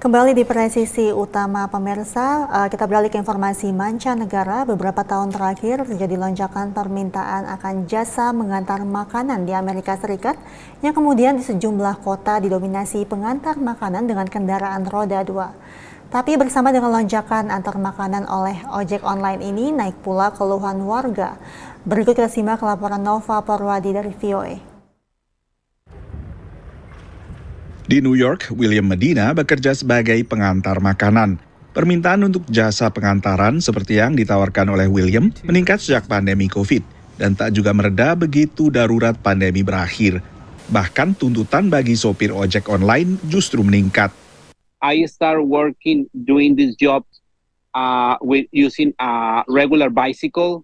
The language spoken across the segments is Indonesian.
Kembali di presisi utama pemirsa, kita beralih ke informasi mancanegara. Beberapa tahun terakhir terjadi lonjakan permintaan akan jasa mengantar makanan di Amerika Serikat yang kemudian di sejumlah kota didominasi pengantar makanan dengan kendaraan roda 2. Tapi bersama dengan lonjakan antar makanan oleh ojek online ini, naik pula keluhan warga. Berikut kita simak laporan Nova Porwadi dari VOA. Di New York, William Medina bekerja sebagai pengantar makanan. Permintaan untuk jasa pengantaran seperti yang ditawarkan oleh William meningkat sejak pandemi COVID dan tak juga mereda begitu darurat pandemi berakhir. Bahkan tuntutan bagi sopir ojek online justru meningkat. I start working doing this job with using a regular bicycle,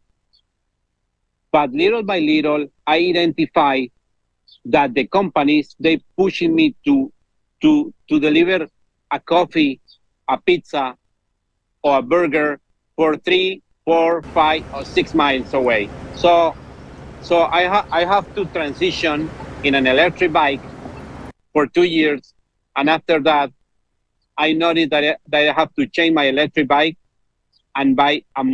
but little by little I identify that the companies they pushing me to deliver a coffee, a pizza, or a burger for 3, 4, 5, or 6 miles away. So I have to transition in an electric bike for 2 years, and after that, I noticed that I have to change my electric bike and buy a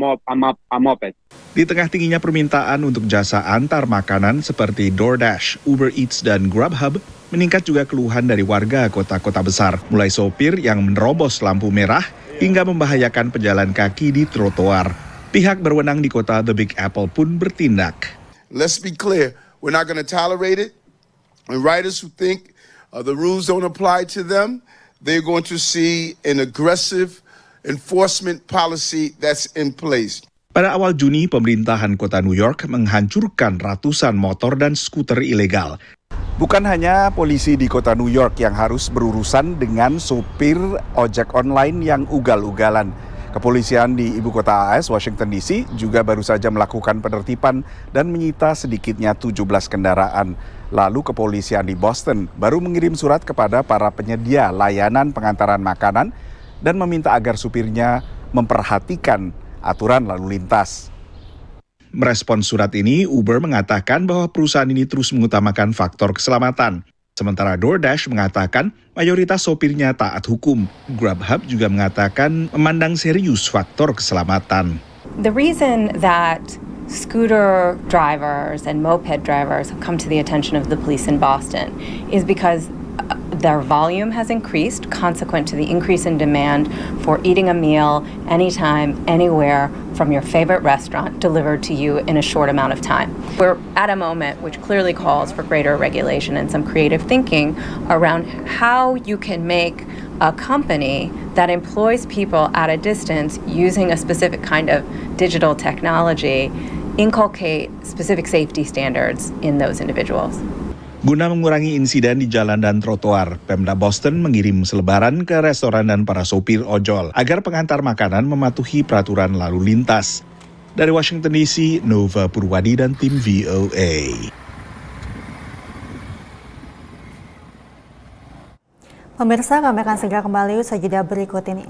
moped. Di tengah tingginya permintaan untuk jasa antar makanan seperti DoorDash, Uber Eats, dan Grubhub, meningkat juga keluhan dari warga kota-kota besar, mulai sopir yang menerobos lampu merah hingga membahayakan pejalan kaki di trotoar. Pihak berwenang di kota The Big Apple pun bertindak. Let's be clear, we're not going to tolerate it. And riders who think the rules don't apply to them, they're going to see an aggressive enforcement policy that's in place. Pada awal Juni, pemerintahan kota New York menghancurkan ratusan motor dan skuter ilegal. Bukan hanya polisi di kota New York yang harus berurusan dengan sopir ojek online yang ugal-ugalan. Kepolisian di ibu kota AS, Washington DC, juga baru saja melakukan penertiban dan menyita sedikitnya 17 kendaraan. Lalu kepolisian di Boston baru mengirim surat kepada para penyedia layanan pengantaran makanan dan meminta agar supirnya memperhatikan aturan lalu lintas. Merespons surat ini, Uber mengatakan bahwa perusahaan ini terus mengutamakan faktor keselamatan. Sementara DoorDash mengatakan mayoritas sopirnya taat hukum. Grubhub juga mengatakan memandang serius faktor keselamatan. The reason that scooter drivers and moped drivers have come to the attention of the police in Boston is because their volume has increased consequent to the increase in demand for eating a meal anytime, anywhere from your favorite restaurant delivered to you in a short amount of time. We're at a moment which clearly calls for greater regulation and some creative thinking around how you can make a company that employs people at a distance using a specific kind of digital technology inculcate specific safety standards in those individuals. Guna mengurangi insiden di jalan dan trotoar, Pemda Boston mengirim selebaran ke restoran dan para sopir ojol agar pengantar makanan mematuhi peraturan lalu lintas. Dari Washington DC, Nova Purwadi dan tim VOA. Pemirsa, kami akan segera kembali usai jeda berikut ini.